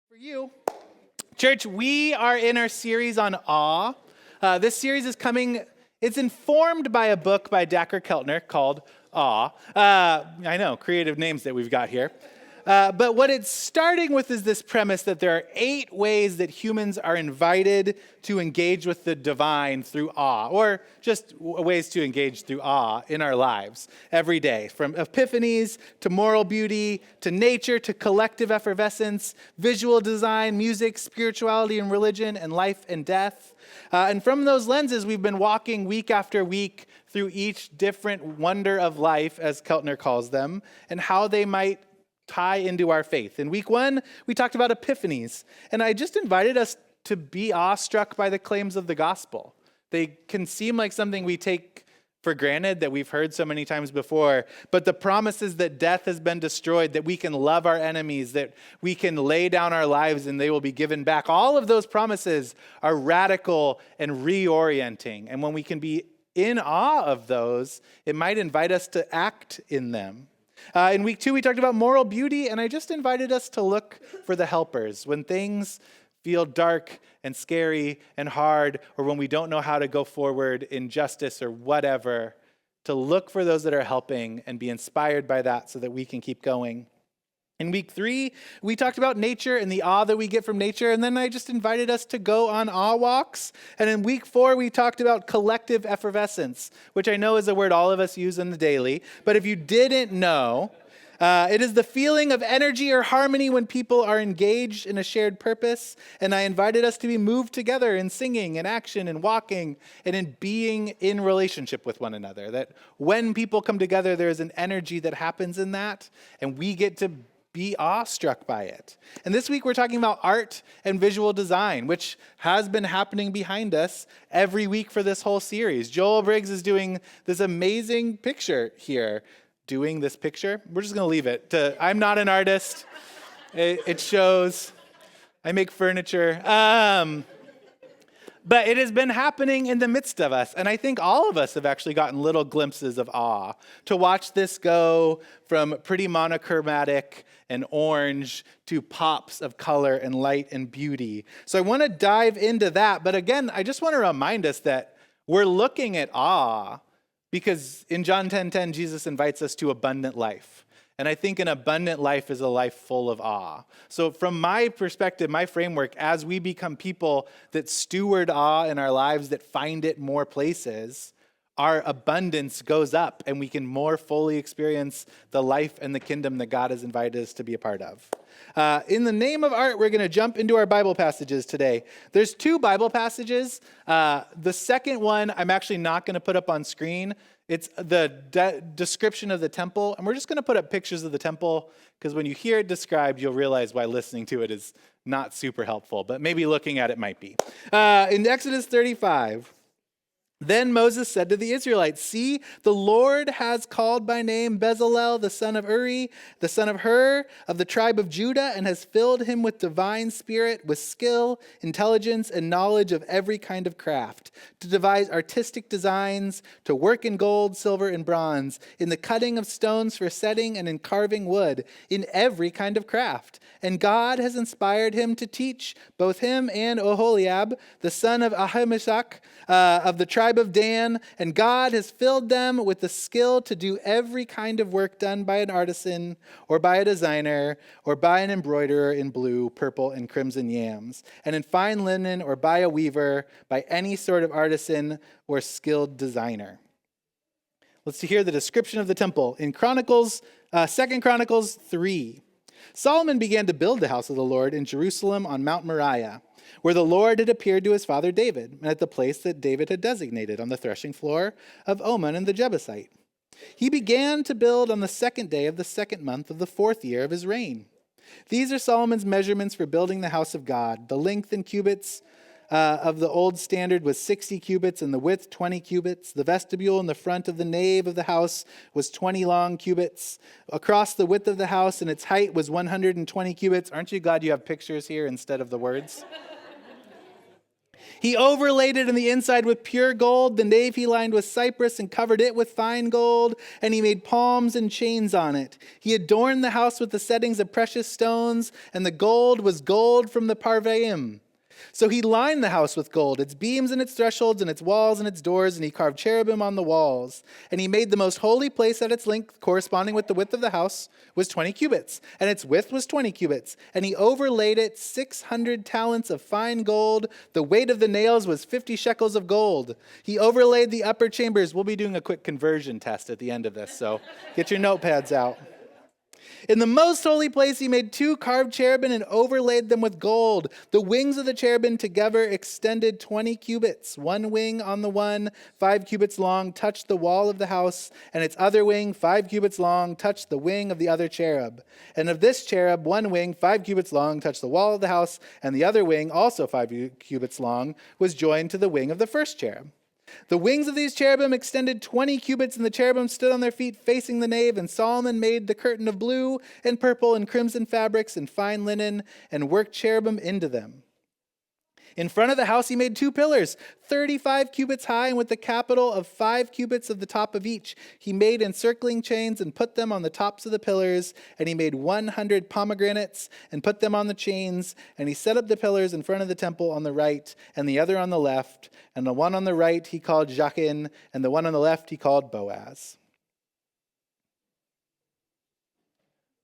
For you. Church, we are in our series on awe. This series is coming, it's informed by a book by Dacher Keltner called Awe. I know, creative names that we've got here. But what it's starting with is this premise that there are 8 ways that humans are invited to engage with the divine through awe, or just ways to engage through awe in our lives every day, from epiphanies to moral beauty, to nature, to collective effervescence, visual design, music, spirituality and religion, and life and death. And from those lenses, we've been walking week after week through each different wonder of life, as Keltner calls them, and how they might tie into our faith. In week 1, we talked about epiphanies, and I just invited us to be awestruck by the claims of the gospel. They can seem like something we take for granted, that we've heard so many times before, but the promises that death has been destroyed, that we can love our enemies, that we can lay down our lives and they will be given back, all of those promises are radical and reorienting. And when we can be in awe of those, it might invite us to act in them. In week 2, we talked about moral beauty, and I just invited us to look for the helpers. When things feel dark and scary and hard, or when we don't know how to go forward in justice or whatever, to look for those that are helping and be inspired by that so that we can keep going. In week 3, we talked about nature and the awe that we get from nature, and then I just invited us to go on awe walks. And in week 4, we talked about collective effervescence, which I know is a word all of us use in the daily. But if you didn't know, it is the feeling of energy or harmony when people are engaged in a shared purpose. And I invited us to be moved together in singing and action and walking and in being in relationship with one another. That when people come together, there is an energy that happens in that, and we get to be awestruck by it. And this week we're talking about art and visual design, which has been happening behind us every week for this whole series. Joel Briggs is doing this amazing picture here. Doing this picture? We're just going to leave it to, I'm not an artist. It shows. I make furniture. But it has been happening in the midst of us. And I think all of us have actually gotten little glimpses of awe. To watch this go from pretty monochromatic and orange to pops of color and light and beauty. So I want to dive into that. But again, I just want to remind us that we're looking at awe because in John 10:10, Jesus invites us to abundant life. And I think an abundant life is a life full of awe. So from my perspective, my framework, as we become people that steward awe in our lives, that find it more places, our abundance goes up and we can more fully experience the life and the kingdom that God has invited us to be a part of. In the name of art, we're going to jump into our Bible passages today. There's 2 Bible passages. The second one, I'm actually not going to put up on screen. It's the description of the temple, and we're just going to put up pictures of the temple, because when you hear it described, you'll realize why listening to it is not super helpful, but maybe looking at it might be. In Exodus 35, then Moses said to the Israelites, "See, the Lord has called by name Bezalel, the son of Uri, the son of Hur, of the tribe of Judah, and has filled him with divine spirit, with skill, intelligence, and knowledge of every kind of craft, to devise artistic designs, to work in gold, silver, and bronze, in the cutting of stones for setting, and in carving wood, in every kind of craft. And God has inspired him to teach both him and Oholiab, the son of Ahimelech, of the tribe of Dan, and God has filled them with the skill to do every kind of work done by an artisan, or by a designer, or by an embroiderer in blue, purple, and crimson yams, and in fine linen, or by a weaver, by any sort of artisan or skilled designer." Let's hear the description of the temple in 2 Chronicles 3. Solomon began to build the house of the Lord in Jerusalem on Mount Moriah, where the Lord had appeared to his father David, and at the place that David had designated on the threshing floor of Oman and the Jebusite. He began to build on the 2nd day of the 2nd month of the 4th year of his reign. These are Solomon's measurements for building the house of God. The length in cubits of the old standard was 60 cubits, and the width 20 cubits. The vestibule in the front of the nave of the house was 20 long cubits. Across the width of the house and its height was 120 cubits. Aren't you glad you have pictures here instead of the words? He overlaid it on the inside with pure gold. The nave he lined with cypress and covered it with fine gold, and he made palms and chains on it. He adorned the house with the settings of precious stones, and the gold was gold from the Parvaim. So he lined the house with gold, its beams and its thresholds and its walls and its doors, and he carved cherubim on the walls. And he made the most holy place at its length, corresponding with the width of the house, was 20 cubits, and its width was 20 cubits. And he overlaid it 600 talents of fine gold. The weight of the nails was 50 shekels of gold. He overlaid the upper chambers. We'll be doing a quick conversion test at the end of this, so get your notepads out. In the most holy place, he made 2 carved cherubim and overlaid them with gold. The wings of the cherubim together extended 20 cubits. One wing on the one, 5 cubits long, touched the wall of the house, and its other wing, 5 cubits long, touched the wing of the other cherub. And of this cherub, one wing, 5 cubits long, touched the wall of the house, and the other wing, also 5 cubits long, was joined to the wing of the first cherub. The wings of these cherubim extended 20 cubits, and the cherubim stood on their feet facing the nave, and Solomon made the curtain of blue and purple and crimson fabrics and fine linen and worked cherubim into them. In front of the house he made 2 pillars, 35 cubits high, and with the capital of 5 cubits of the top of each. He made encircling chains and put them on the tops of the pillars, and he made 100 pomegranates and put them on the chains, and he set up the pillars in front of the temple on the right, and the other on the left, and the one on the right he called Jachin, and the one on the left he called Boaz.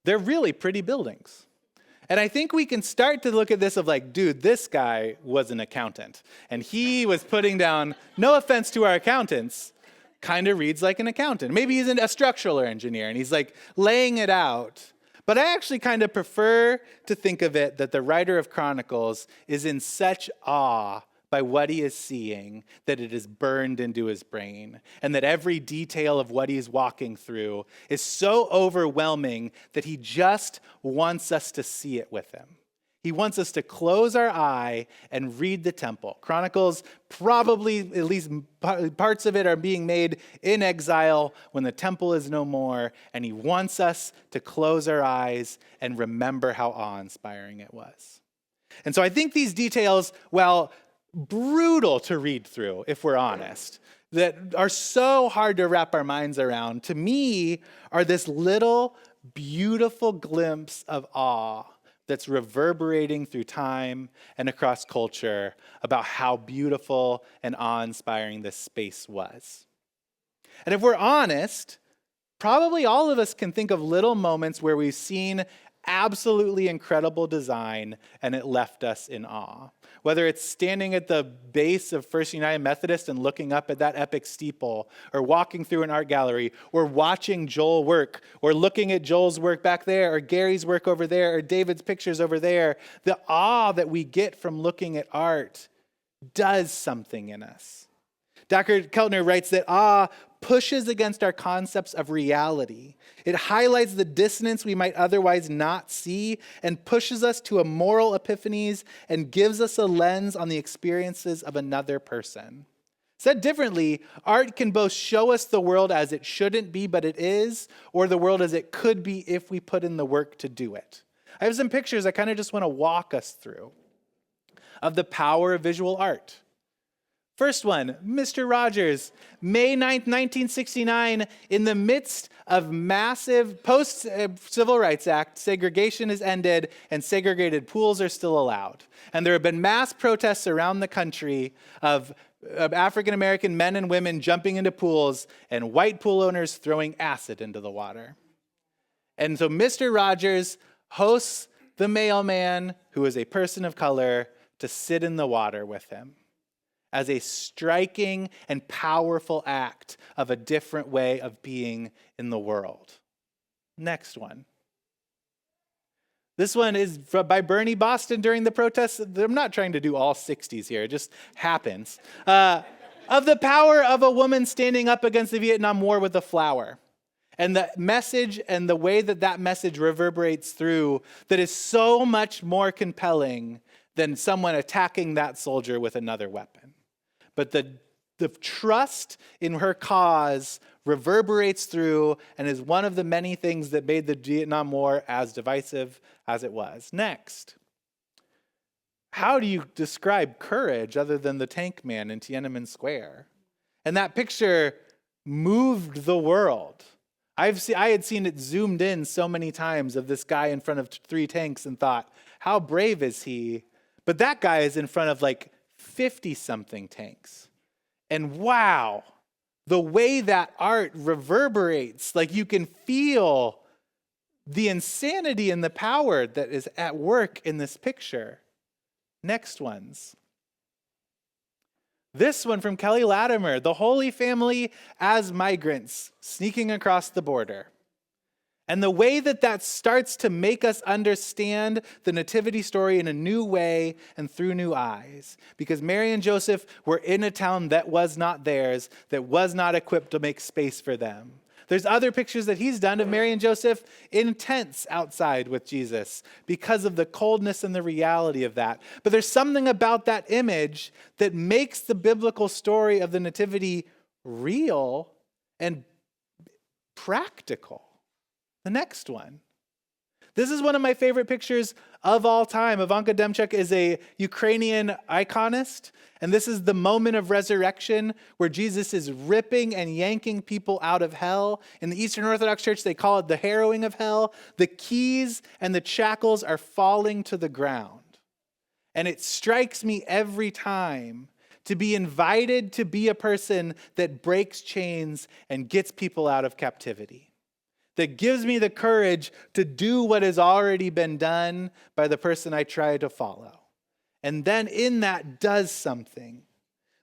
They're really pretty buildings. And I think we can start to look at this of like, dude, this guy was an accountant. And he was putting down, no offense to our accountants, kind of reads like an accountant. Maybe he's a structural engineer and he's like laying it out. But I actually kind of prefer to think of it that the writer of Chronicles is in such awe by what he is seeing, that it is burned into his brain, and that every detail of what he's walking through is so overwhelming that he just wants us to see it with him. He wants us to close our eye and read the temple. Chronicles, probably at least parts of it are being made in exile when the temple is no more, and he wants us to close our eyes and remember how awe-inspiring it was. And so I think these details, well, brutal to read through, if we're honest, that are so hard to wrap our minds around, to me, are this little beautiful glimpse of awe that's reverberating through time and across culture about how beautiful and awe-inspiring this space was. And if we're honest, probably all of us can think of little moments where we've seen absolutely incredible design and it left us in awe. Whether it's standing at the base of First United Methodist and looking up at that epic steeple, or walking through an art gallery, or watching Joel work, or looking at Joel's work back there, or Gary's work over there, or David's pictures over there, the awe that we get from looking at art does something in us. Dacher Keltner writes that awe pushes against our concepts of reality. It highlights the dissonance we might otherwise not see and pushes us to a moral epiphanies and gives us a lens on the experiences of another person. Said differently, art can both show us the world as it shouldn't be, but it is, or the world as it could be if we put in the work to do it. I have some pictures I kind of just want to walk us through of the power of visual art. First one, Mr. Rogers, May 9th, 1969, in the midst of massive post-Civil Rights Act, segregation is ended and segregated pools are still allowed. And there have been mass protests around the country of African-American men and women jumping into pools and white pool owners throwing acid into the water. And so Mr. Rogers hosts the mailman, who is a person of color, to sit in the water with him, as a striking and powerful act of a different way of being in the world. Next one. This one is by Bernie Boston during the protests. I'm not trying to do all 60s here, it just happens. Of the power of a woman standing up against the Vietnam War with a flower. And the message and the way that that message reverberates through that is so much more compelling than someone attacking that soldier with another weapon. But the trust in her cause reverberates through and is one of the many things that made the Vietnam War as divisive as it was. Next. how do you describe courage other than the tank man in Tiananmen Square? And that picture moved the world. I had seen it zoomed in so many times of this guy in front of 3 tanks and thought, how brave is he? But that guy is in front of like 50-something tanks. And wow, the way that art reverberates, like you can feel the insanity and the power that is at work in this picture. Next ones. This one from Kelly Latimer, the Holy Family as migrants sneaking across the border. And the way that starts to make us understand the nativity story in a new way and through new eyes. Because Mary and Joseph were in a town that was not theirs, that was not equipped to make space for them. There's other pictures that he's done of Mary and Joseph in tents outside with Jesus because of the coldness and the reality of that. But there's something about that image that makes the biblical story of the Nativity real and practical. The next one. This is one of my favorite pictures of all time. Ivanka Demchuk is a Ukrainian iconist, and this is the moment of resurrection where Jesus is ripping and yanking people out of hell. In the Eastern Orthodox Church, they call it the harrowing of hell. The keys and the shackles are falling to the ground. And it strikes me every time to be invited to be a person that breaks chains and gets people out of captivity. That gives me the courage to do what has already been done by the person I try to follow. And then in that does something.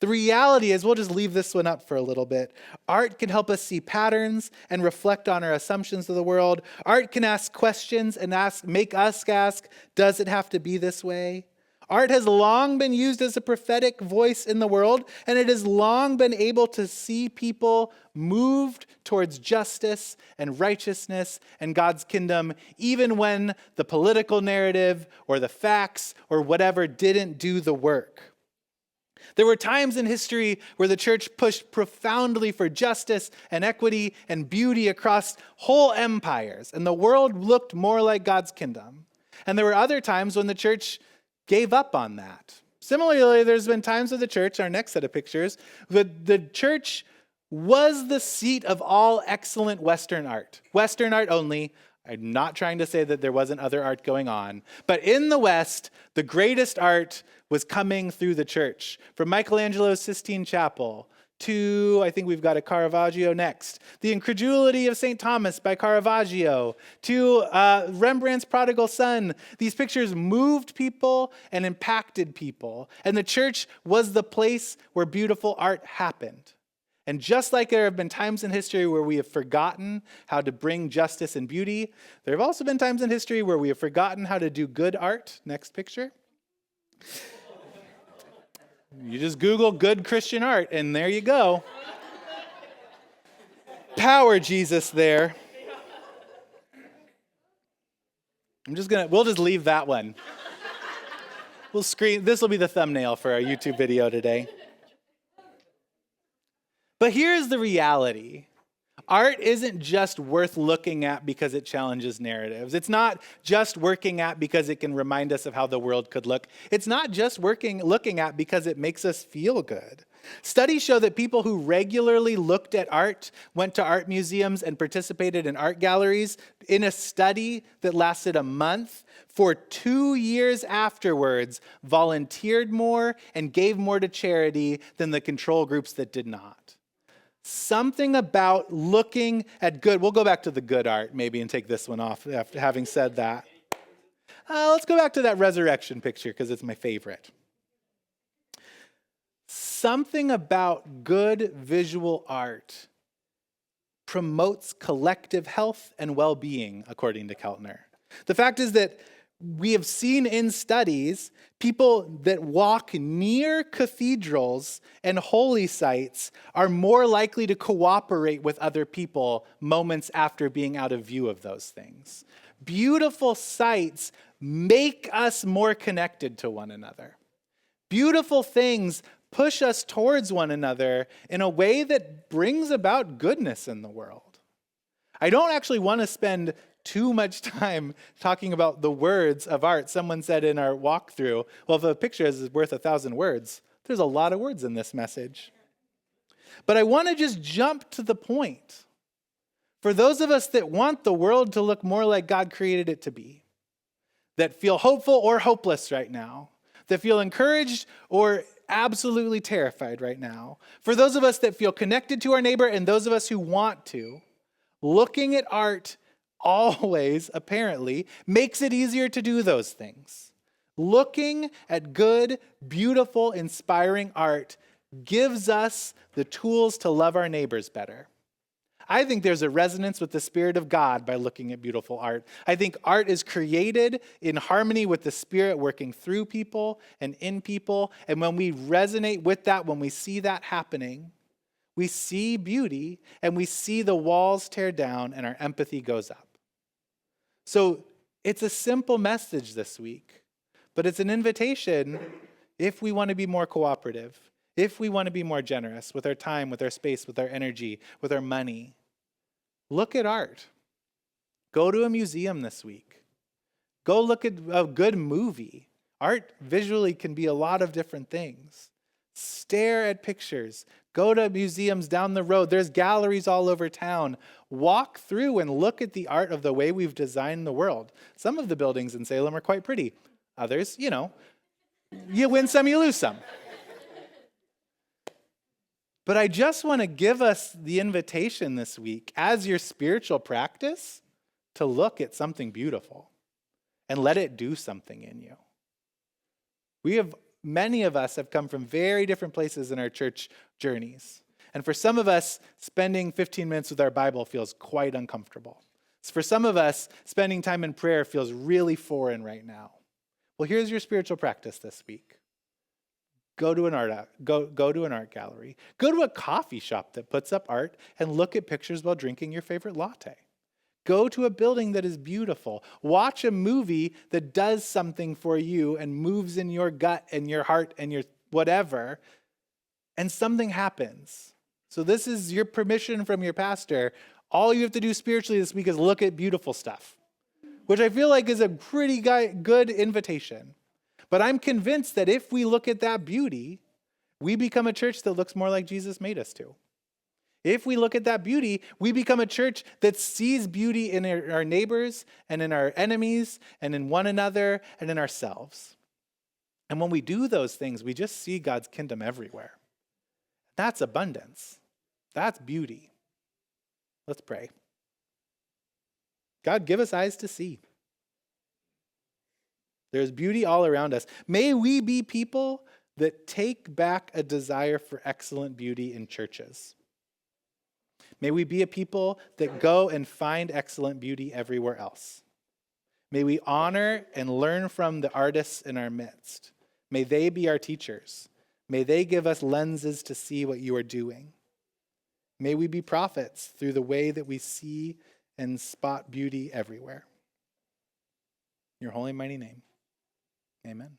The reality is, we'll just leave this one up for a little bit. Art can help us see patterns and reflect on our assumptions of the world. Art can ask questions and make us ask, does it have to be this way? Art has long been used as a prophetic voice in the world, and it has long been able to see people moved towards justice and righteousness and God's kingdom, even when the political narrative or the facts or whatever didn't do the work. There were times in history where the church pushed profoundly for justice and equity and beauty across whole empires, and the world looked more like God's kingdom. And there were other times when the church gave up on that. Similarly, there's been times with the church, our next set of pictures, the church was the seat of all excellent Western art. Western art only. I'm not trying to say that there wasn't other art going on. But in the West, the greatest art was coming through the church. From Michelangelo's Sistine Chapel to, I think we've got a Caravaggio next, The Incredulity of St. Thomas by Caravaggio, to Rembrandt's Prodigal Son. These pictures moved people and impacted people. And the church was the place where beautiful art happened. And just like there have been times in history where we have forgotten how to bring justice and beauty, there have also been times in history where we have forgotten how to do good art. Next picture. You just Google good Christian art, and there you go. Power Jesus there. We'll just leave that one. This will be the thumbnail for our YouTube video today. But here's the reality. Art isn't just worth looking at because it challenges narratives. It's not just working at because it can remind us of how the world could look. It's not just looking at because it makes us feel good. Studies show that people who regularly looked at art, went to art museums, and participated in art galleries in a study that lasted a month, for 2 years afterwards, volunteered more and gave more to charity than the control groups that did not. Something about looking at good. We'll go back to the good art maybe and take this one off after having said that. Let's go back to that resurrection picture because it's my favorite. Something about good visual art promotes collective health and well-being, according to Keltner. The fact is that we have seen in studies people that walk near cathedrals and holy sites are more likely to cooperate with other people moments after being out of view of those things. Beautiful sights make us more connected to one another. Beautiful things push us towards one another in a way that brings about goodness in the world. I don't actually want to spend too much time talking about the words of art. Someone said in our walkthrough, well, if a picture is worth 1,000 words, there's a lot of words in this message. But I want to just jump to the point. For those of us that want the world to look more like God created it to be, that feel hopeful or hopeless right now, that feel encouraged or absolutely terrified right now, for those of us that feel connected to our neighbor and those of us who want to, looking at art always, apparently, makes it easier to do those things. Looking at good, beautiful, inspiring art gives us the tools to love our neighbors better. I think there's a resonance with the Spirit of God by looking at beautiful art. I think art is created in harmony with the Spirit working through people and in people. And when we resonate with that, when we see that happening, we see beauty and we see the walls tear down and our empathy goes up. So it's a simple message this week, but it's an invitation if we want to be more cooperative, if we want to be more generous with our time, with our space, with our energy, with our money. Look at art. Go to a museum this week. Go look at a good movie. Art visually can be a lot of different things. Stare at pictures. Go to museums down the road. There's galleries all over town. Walk through and look at the art of the way we've designed the world. Some of the buildings in Salem are quite pretty. Others, you win some, you lose some. But I just want to give us the invitation this week as your spiritual practice to look at something beautiful and let it do something in you. Many of us have come from very different places in our church journeys. And for some of us, spending 15 minutes with our Bible feels quite uncomfortable. For some of us, spending time in prayer feels really foreign right now. Well, here's your spiritual practice this week. Go to an art gallery. Go to a coffee shop that puts up art and look at pictures while drinking your favorite latte. Go to a building that is beautiful. Watch a movie that does something for you and moves in your gut and your heart and your whatever, and something happens. So this is your permission from your pastor. All you have to do spiritually this week is look at beautiful stuff, which I feel like is a pretty good invitation. But I'm convinced that if we look at that beauty, we become a church that looks more like Jesus made us to. If we look at that beauty, we become a church that sees beauty in our neighbors and in our enemies and in one another and in ourselves. And when we do those things, we just see God's kingdom everywhere. That's abundance. That's beauty. Let's pray. God, give us eyes to see. There's beauty all around us. May we be people that take back a desire for excellent beauty in churches. May we be a people that go and find excellent beauty everywhere else. May we honor and learn from the artists in our midst. May they be our teachers. May they give us lenses to see what you are doing. May we be prophets through the way that we see and spot beauty everywhere. In your holy mighty name, amen.